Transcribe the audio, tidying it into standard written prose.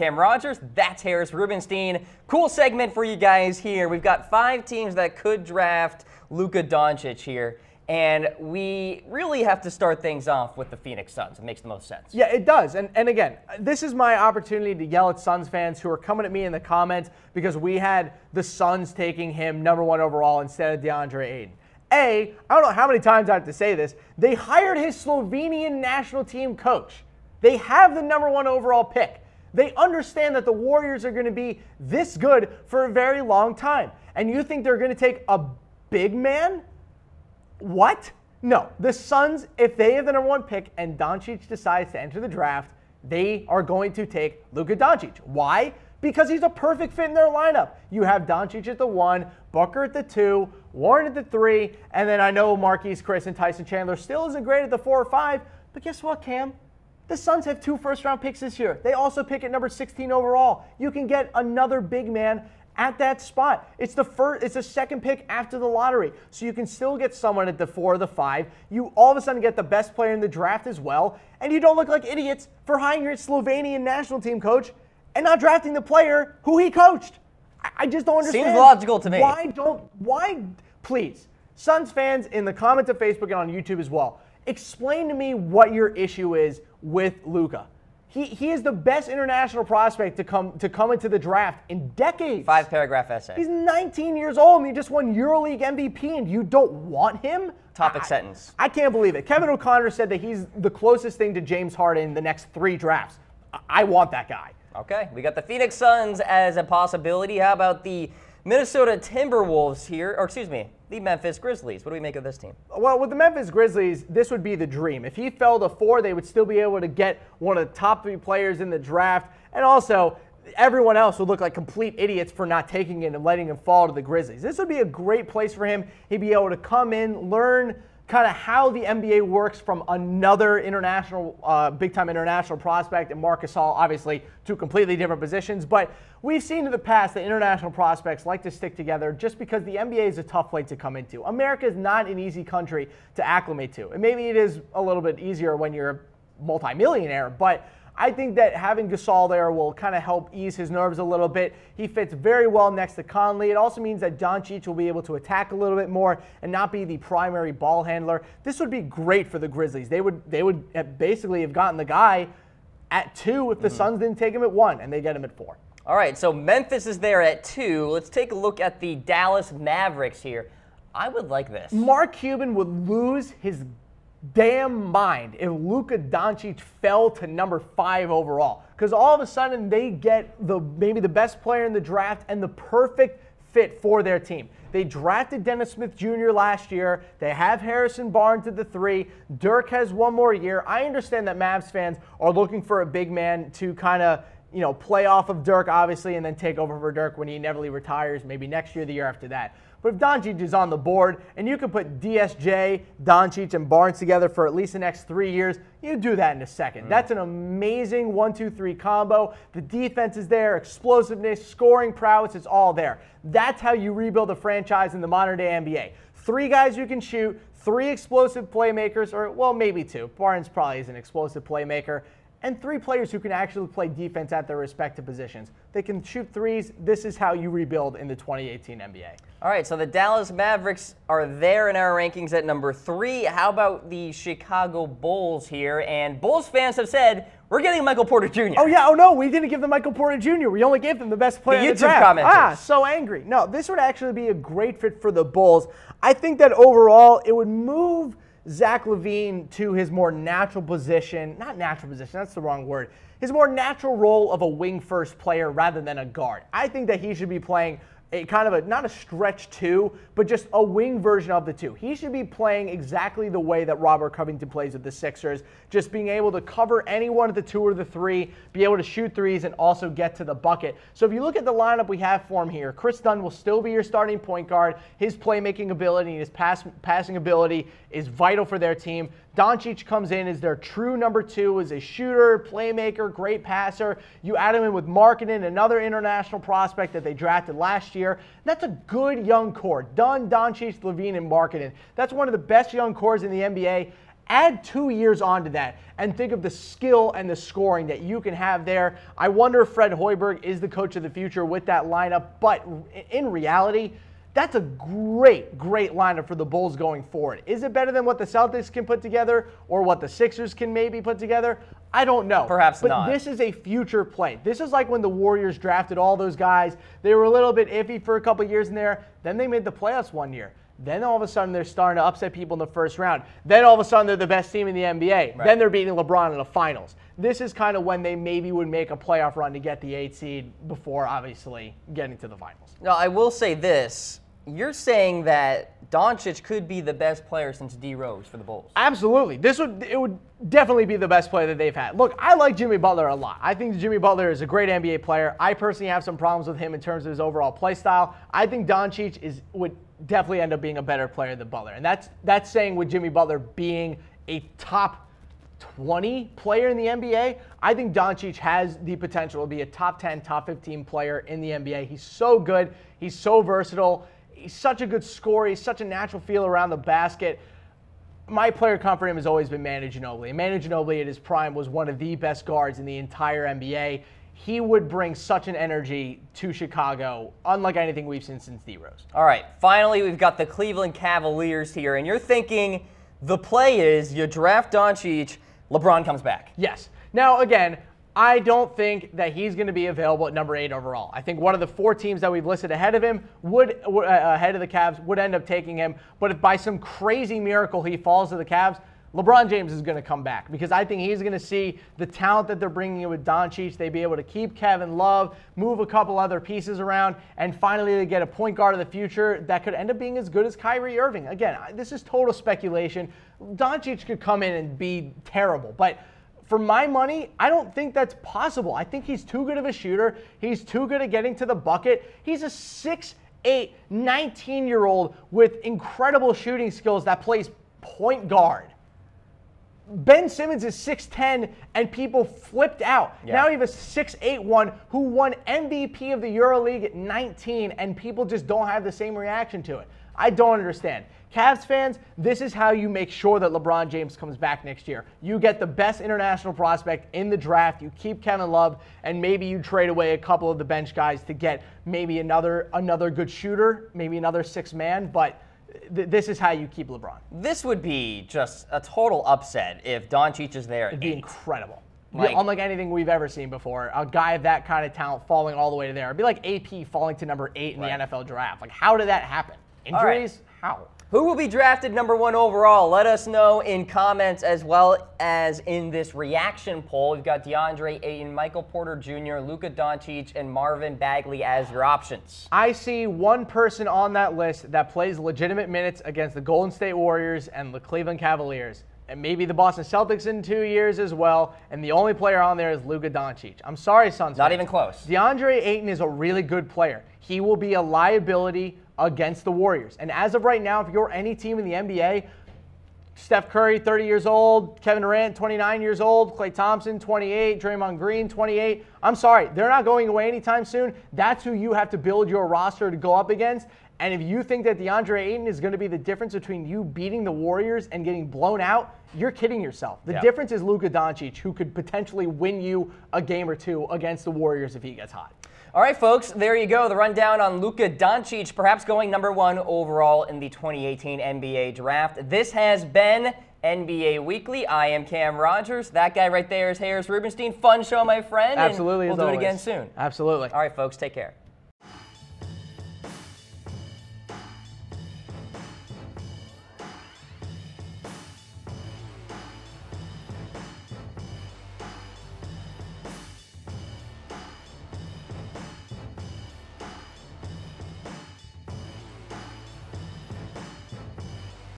Cam Rogers. That's Harris Rubenstein. Cool segment for you guys here. We've got 5 teams that could draft Luka Doncic here. And we really have to start things off with the Phoenix Suns. It makes the most sense. Yeah, it does. And again, this is my opportunity to yell at Suns fans who are coming at me in the comments because we had the Suns taking him #1 overall instead of DeAndre Ayton. I don't know how many times I have to say this, they hired his Slovenian national team coach. They have the #1 overall pick. They understand that the Warriors are going to be this good for a very long time. And you think they're going to take a big man? What? No. The Suns, if they have the #1 pick and Doncic decides to enter the draft, they are going to take Luka Doncic. Why? Because he's a perfect fit in their lineup. You have Doncic at the 1, Booker at the 2, Warren at the 3, and then I know Marquise Chris and Tyson Chandler still isn't great at the 4 or 5, but guess what, Cam? The Suns have 2 first-round picks this year. They also pick at number 16 overall. You can get another big man at that spot. It's the second pick after the lottery. So you can still get someone at the 4 or the 5. You all of a sudden get the best player in the draft as well. And you don't look like idiots for hiring your Slovenian national team coach and not drafting the player who he coached. I just don't understand. Seems logical to me. Why, please, Suns fans in the comments of Facebook and on YouTube as well, explain to me what your issue is with Luka. He is the best international prospect to come into the draft in decades. 5-paragraph essay. He's 19 years old and he just won Euroleague MVP and you don't want him? Topic sentence. I can't believe it. Kevin O'Connor said that he's the closest thing to James Harden in the next 3 drafts. I want that guy. Okay, we got the Phoenix Suns as a possibility. How about the Minnesota Timberwolves here, or excuse me, the Memphis Grizzlies? What do we make of this team? Well, with the Memphis Grizzlies, this would be the dream. If he fell to 4, they would still be able to get one of the top 3 players in the draft. And also, everyone else would look like complete idiots for not taking it and letting him fall to the Grizzlies. This would be a great place for him. He'd be able to come in, learn kind of how the NBA works from another international, big-time international prospect, and Marc Gasol, obviously, 2 completely different positions. But we've seen in the past that international prospects like to stick together just because the NBA is a tough place to come into. America is not an easy country to acclimate to. And maybe it is a little bit easier when you're a multimillionaire, but I think that having Gasol there will kind of help ease his nerves a little bit. He fits very well next to Conley. It also means that Doncic will be able to attack a little bit more and not be the primary ball handler. This would be great for the Grizzlies. They would basically have gotten the guy at 2 if the Suns didn't take him at 1, and they get him at 4. All right, so Memphis is there at 2. Let's take a look at the Dallas Mavericks here. I would like this. Mark Cuban would lose his damn mind if Luka Doncic fell to number 5 overall, because all of a sudden they get maybe the best player in the draft and the perfect fit for their team. They drafted Dennis Smith Jr. last year. They have Harrison Barnes at the 3. Dirk has 1 more year. I understand that Mavs fans are looking for a big man to kind of play off of Dirk, obviously, and then take over for Dirk when he inevitably retires, maybe next year, the year after that. But if Doncic is on the board and you can put DSJ, Doncic, and Barnes together for at least the next 3 years, you do that in a second. That's an amazing 1-2-3 combo. The defense is there, explosiveness, scoring prowess, it's all there. That's how you rebuild a franchise in the modern-day NBA. 3 guys you can shoot, 3 explosive playmakers, or, well, maybe 2. Barnes probably is an explosive playmaker. And 3 players who can actually play defense at their respective positions. They can shoot threes. This is how you rebuild in the 2018 NBA. All right, so the Dallas Mavericks are there in our rankings at number 3. How about the Chicago Bulls here? And Bulls fans have said, we're getting Michael Porter Jr. Oh, yeah. Oh, no, we didn't give them Michael Porter Jr. We only gave them the best player in the draft. Commenters. So angry. No, this would actually be a great fit for the Bulls. I think that overall it would move Zach LaVine to his more natural position, not natural position, that's the wrong word, his more natural role of a wing-first player rather than a guard. I think that he should be playing a kind of not a stretch 2, but just a wing version of the 2. He should be playing exactly the way that Robert Covington plays with the Sixers, just being able to cover any one of the 2 or the 3, be able to shoot threes, and also get to the bucket. So if you look at the lineup we have for him here, Chris Dunn will still be your starting point guard. His playmaking ability and his passing ability is vital for their team. Doncic comes in as their true number 2, as a shooter, playmaker, great passer. You add him in with Markkanen, another international prospect that they drafted last year. That's a good young core. Dunn, Doncic, LaVine, and Markkanen. That's one of the best young cores in the NBA. Add 2 years onto that and think of the skill and the scoring that you can have there. I wonder if Fred Hoiberg is the coach of the future with that lineup, but in reality, that's a great lineup for the Bulls going forward. Is it better than what the Celtics can put together or what the Sixers can maybe put together? I don't know. Perhaps but not. This is a future play. This is like when the Warriors drafted all those guys. They were a little bit iffy for a couple years in there. Then they made the playoffs one year. Then all of a sudden they're starting to upset people in the first round. Then all of a sudden they're the best team in the NBA. Right. Then they're beating LeBron in the finals. This is kind of when they maybe would make a playoff run to get the 8 seed before obviously getting to the finals. Now, I will say this. You're saying that Doncic could be the best player since D Rose for the Bulls. Absolutely. It would definitely be the best player that they've had. Look, I like Jimmy Butler a lot. I think Jimmy Butler is a great NBA player. I personally have some problems with him in terms of his overall play style. I think Doncic would definitely end up being a better player than Butler. And that's saying with Jimmy Butler being a top 20 player in the NBA, I think Doncic has the potential to be a top 10, top 15 player in the NBA. He's so good. He's so versatile. He's such a good scorer. He's such a natural feel around the basket. My player comp for him has always been Manu Ginobili. Manu Ginobili at his prime was one of the best guards in the entire NBA. He would bring such an energy to Chicago, unlike anything we've seen since D Rose. All right, finally we've got the Cleveland Cavaliers here, and you're thinking the play is you draft Doncic, LeBron comes back. Yes. Now, again, I don't think that he's going to be available at number 8 overall. I think one of the 4 teams that we've listed ahead of him ahead of the Cavs would end up taking him. But if by some crazy miracle he falls to the Cavs, LeBron James is going to come back because I think he's going to see the talent that they're bringing in with Doncic. They'd be able to keep Kevin Love, move a couple other pieces around, and finally they get a point guard of the future that could end up being as good as Kyrie Irving. Again, this is total speculation. Doncic could come in and be terrible, but for my money, I don't think that's possible. I think he's too good of a shooter. He's too good at getting to the bucket. He's a 6'8", 19-year-old with incredible shooting skills that plays point guard. Ben Simmons is 6'10", and people flipped out. Yeah. Now you have a 6'8" one who won MVP of the Euroleague at 19, and people just don't have the same reaction to it. I don't understand. Cavs fans, this is how you make sure that LeBron James comes back next year. You get the best international prospect in the draft. You keep Kevin Love, and maybe you trade away a couple of the bench guys to get maybe another good shooter, maybe another 6-man, but this is how you keep LeBron. This would be just a total upset if Doncic is there at 8. It'd be incredible. Unlike anything we've ever seen before, a guy of that kind of talent falling all the way to there. It'd be like AP falling to number 8 in the NFL draft. Like, how did that happen? Injuries? How? Who will be drafted number 1 overall? Let us know in comments as well as in this reaction poll. We've got DeAndre Ayton, Michael Porter Jr., Luka Doncic, and Marvin Bagley as your options. I see one person on that list that plays legitimate minutes against the Golden State Warriors and the Cleveland Cavaliers, and maybe the Boston Celtics in 2 years as well, and the only player on there is Luka Doncic. I'm sorry, Suns. Not even close. DeAndre Ayton is a really good player. He will be a liability against the Warriors. And as of right now, if you're any team in the NBA, Steph Curry, 30 years old, Kevin Durant, 29 years old, Klay Thompson, 28, Draymond Green, 28. I'm sorry, they're not going away anytime soon. That's who you have to build your roster to go up against. And if you think that DeAndre Ayton is going to be the difference between you beating the Warriors and getting blown out, you're kidding yourself. The difference is Luka Doncic, who could potentially win you a game or two against the Warriors if he gets hot. All right, folks, there you go. The rundown on Luka Doncic, perhaps going number 1 overall in the 2018 NBA Draft. This has been NBA Weekly. I am Cam Rogers. That guy right there is Harris Rubenstein. Fun show, my friend. Absolutely. And we'll do it again soon. Absolutely. All right, folks, take care.